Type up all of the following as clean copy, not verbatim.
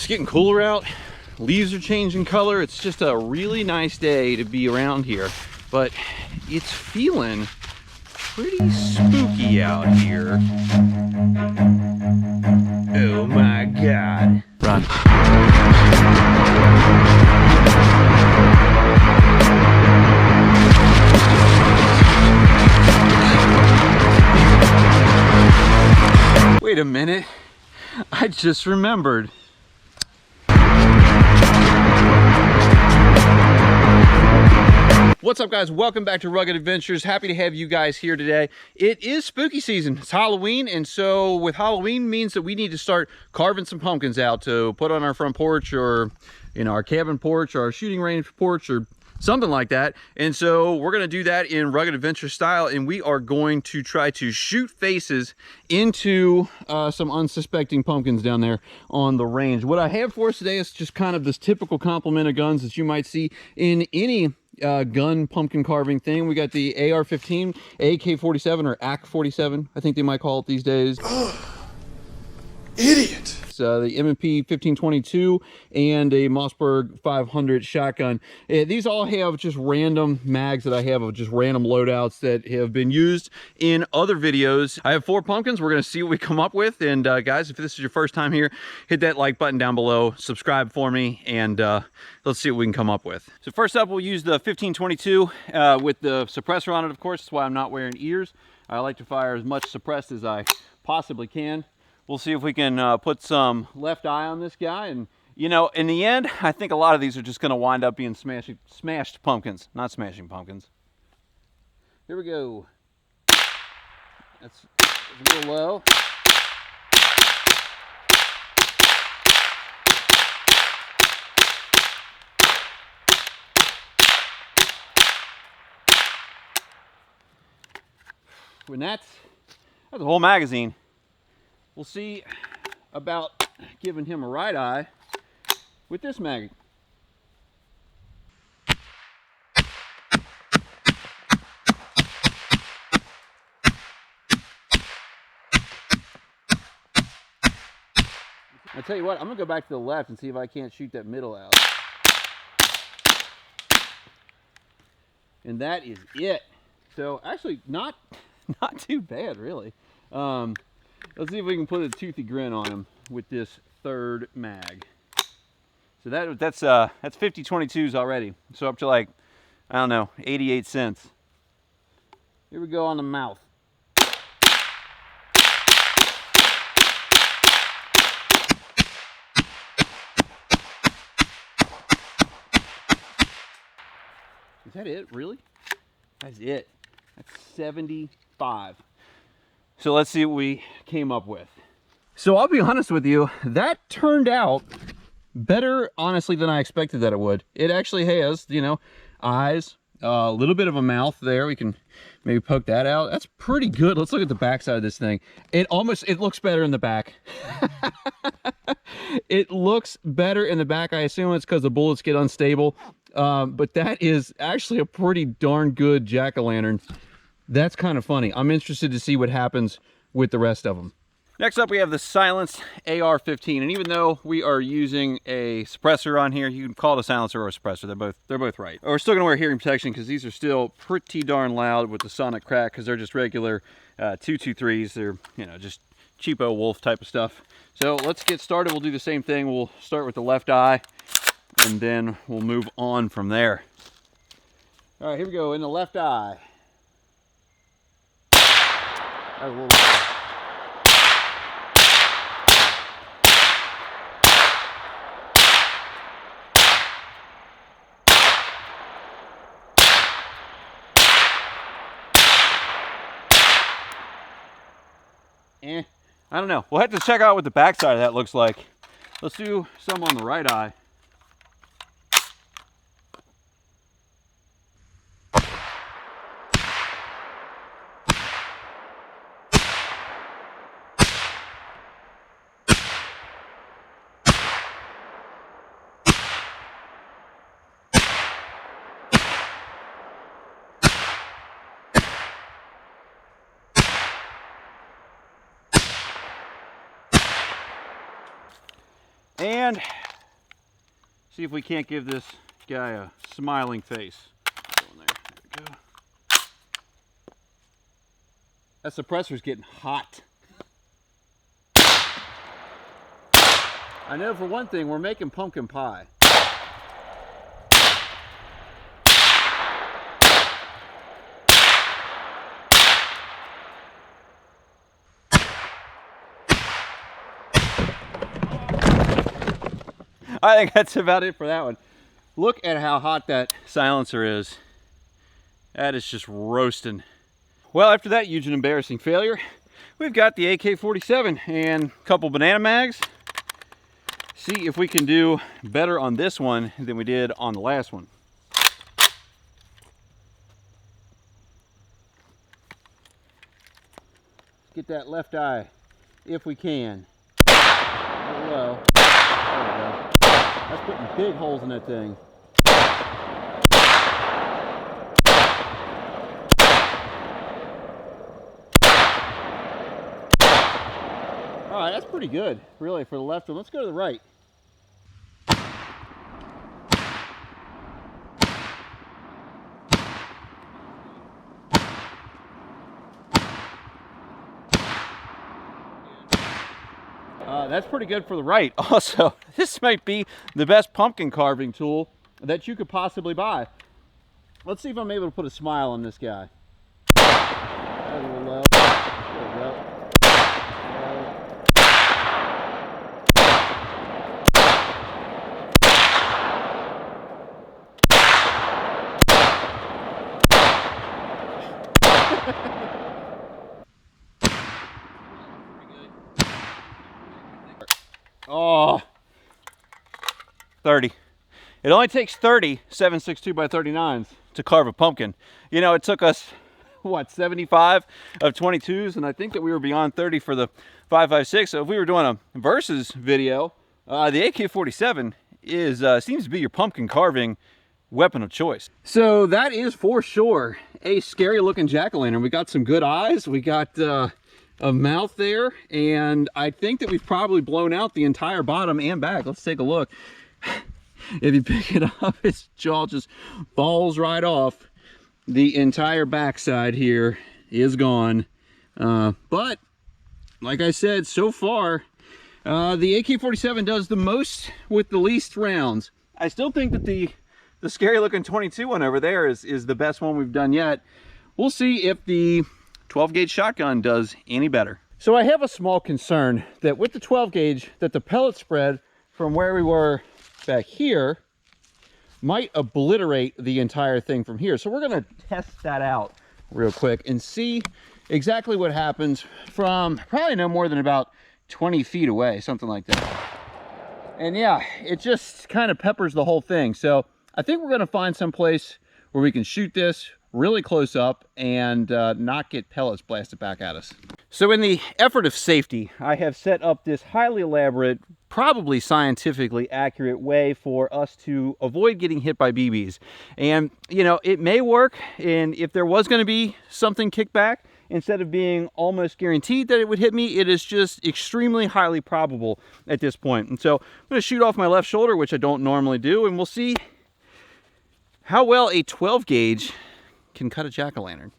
It's getting cooler out. Leaves are changing color. It's just a really nice day to be around here, but it's feeling pretty spooky out here. Oh my God. Run. Wait a minute. I just remembered. What's up, guys? Welcome back to Rugged Adventures. Happy to have you guys here today. It is spooky season. It's Halloween, and so with Halloween means that we need to start carving some pumpkins out to put on our front porch, or our cabin porch, or our shooting range porch, or something like that. And so we're going to do that in Rugged Adventure style, and we are going to try to shoot faces into some unsuspecting pumpkins down there on the range. What I have for us today is just kind of this typical complement of guns that you might see in any gun pumpkin carving thing. We got the AR-15, AK-47, or AK-47, I think they might call it these days. Idiot. The MP15-22 and a Mossberg 500 shotgun. These all have just random mags that I have of just random loadouts that have been used in other videos. I have 4 pumpkins. We're going to see what we come up with. And guys, if this is your first time here, hit that like button down below, subscribe for me, and let's see what we can come up with. So first up, we'll use the 1522 with the suppressor on it, of course. That's why I'm not wearing ears. I like to fire as much suppressed as I possibly can. We'll see if we can put some left eye on this guy. And, in the end, I think a lot of these are just going to wind up being smashed pumpkins, not smashing pumpkins. Here we go. That's a little low. When that's a whole magazine. We'll see about giving him a right eye with this mag. I'll tell you what, I'm gonna go back to the left and see if I can't shoot that middle out. And that is it. So actually not too bad, really. Let's see if we can put a toothy grin on him with this third mag. So that's 50-22s already. So up to, like, I don't know, 88 cents. Here we go on the mouth. Is that it, really? That's it. That's 75. So let's see what we came up with. So I'll be honest with you, that turned out better, honestly, than I expected that it would. It actually has, eyes, a little bit of a mouth there. We can maybe poke that out. That's pretty good. Let's look at the back side of this thing. It looks better in the back. It looks better in the back. I assume it's because the bullets get unstable. But that is actually a pretty darn good jack-o'-lantern. That's kind of funny. I'm interested to see what happens with the rest of them. Next up, we have the silenced AR-15, and even though we are using a suppressor on here, you can call it a silencer or a suppressor. They're both right. We're still gonna wear hearing protection because these are still pretty darn loud with the sonic crack, because they're just regular 223s. They're just cheapo wolf type of stuff. So let's get started. We'll do the same thing. We'll start with the left eye, and then we'll move on from there. All right, here we go in the left eye. A little I don't know. We'll have to check out what the backside of that looks like. Let's do some on the right eye. And see if we can't give this guy a smiling face. Go in there. There we go. That suppressor's getting hot. I know for one thing, we're making pumpkin pie. I think that's about it for that one. Look at how hot that silencer is. That is just roasting. Well, after that huge and embarrassing failure, we've got the AK-47 and a couple banana mags. See if we can do better on this one than we did on the last one. Get that left eye, if we can. Hello. There we go. That's putting big holes in that thing. All right, that's pretty good, really, for the left one. Let's go to the right. That's pretty good for the right. Also, this might be the best pumpkin carving tool that you could possibly buy. Let's see if I'm able to put a smile on this guy. A little low. There we go. Oh, 30. It only takes 30 7.62 by 39s to carve a pumpkin. You know, it took us, what, 75 of 22s, and I think that we were beyond 30 for the 5.56. So if we were doing a versus video, the AK-47 seems to be your pumpkin carving weapon of choice. So that is for sure a scary looking jack-o'-lantern. We got some good eyes. We got a mouth there, and I think that we've probably blown out the entire bottom and back. Let's take a look. If you pick it up, its jaw just falls right off. The entire backside here is gone. But like I said, so far the AK-47 does the most with the least rounds. I still think that the scary looking 22 one over there is the best one we've done yet. We'll see if the 12 gauge shotgun does any better. So I have a small concern that with the 12 gauge, that the pellet spread from where we were back here might obliterate the entire thing from here. So we're gonna test that out real quick and see exactly what happens from probably no more than about 20 feet away, something like that. And yeah, it just kind of peppers the whole thing. So I think we're gonna find some place where we can shoot this really close up and not get pellets blasted back at us. So in the effort of safety, I have set up this highly elaborate, probably scientifically accurate way for us to avoid getting hit by BBs. And you know, it may work, and if there was going to be something kicked back, instead of being almost guaranteed that it would hit me, it is just extremely highly probable at this point. And so I'm going to shoot off my left shoulder, which I don't normally do, and we'll see how well a 12 gauge can cut a jack-o'-lantern.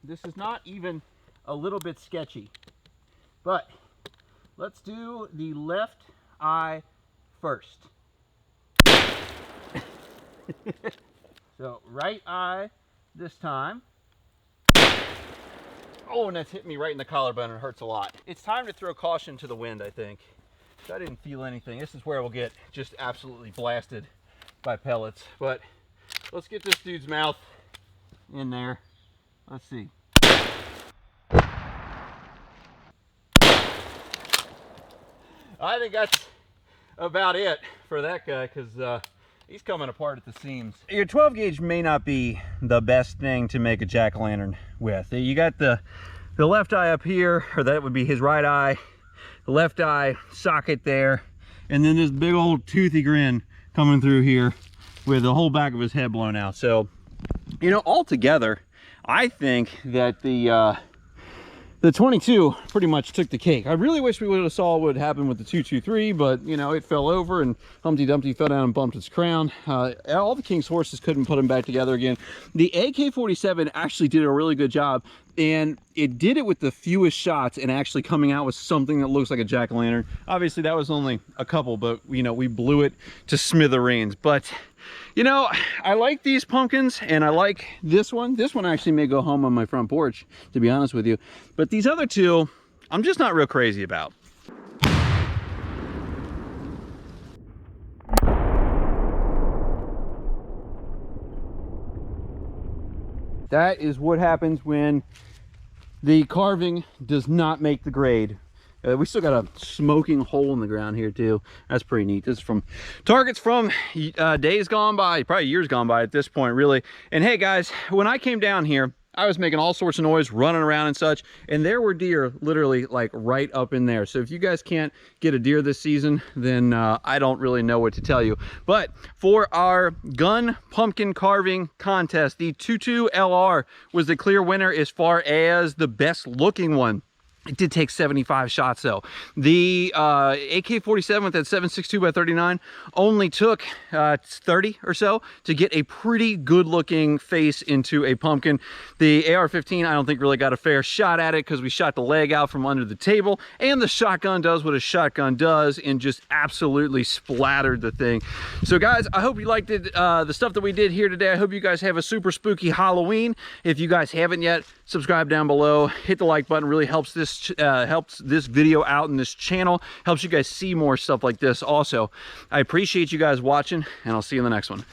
This is not even a little bit sketchy, but let's do the left eye first. So right eye this time. Oh, and that's hit me right in the collarbone and hurts a lot. It's time to throw caution to the wind, I think. I didn't feel anything. This is where we'll get just absolutely blasted by pellets. But let's get this dude's mouth in there. Let's see. I think that's about it for that guy, because he's coming apart at the seams. Your 12 gauge may not be the best thing to make a jack-o'-lantern with. You got the left eye up here, or that would be his right eye. The left eye socket there, and then this big old toothy grin coming through here with the whole back of his head blown out. So, you know, altogether, I think that the the 22 pretty much took the cake. I really wish we would have saw what happened with the 223, but you know, it fell over and Humpty Dumpty fell down and bumped its crown. All the King's horses couldn't put them back together again. The AK-47 actually did a really good job, and it did it with the fewest shots and actually coming out with something that looks like a jack-o'-lantern. Obviously that was only a couple, but you know, we blew it to smithereens. But you know, I like these pumpkins and I like this one. This one actually may go home on my front porch, to be honest with you. But these other two, I'm just not real crazy about. That is what happens when the carving does not make the grade. We still got a smoking hole in the ground here too. That's pretty neat. This is from targets from days gone by, probably years gone by at this point, really. And hey guys, when I came down here, I was making all sorts of noise, running around and such, and there were deer literally like right up in there. So if you guys can't get a deer this season, then I don't really know what to tell you. But for our gun pumpkin carving contest, the 22 LR was the clear winner as far as the best looking one. It did take 75 shots though. The AK-47 with that 7.62 by 39 only took 30 or so to get a pretty good looking face into a pumpkin. The AR-15 I don't think really got a fair shot at it because we shot the leg out from under the table, and the shotgun does what a shotgun does and just absolutely splattered the thing. So guys, I hope you liked it, the stuff that we did here today. I hope you guys have a super spooky Halloween. If you guys haven't yet, subscribe down below, hit the like button. Really helps this video out in this channel, helps you guys see more stuff like this. Also, I appreciate you guys watching, and I'll see you in the next one.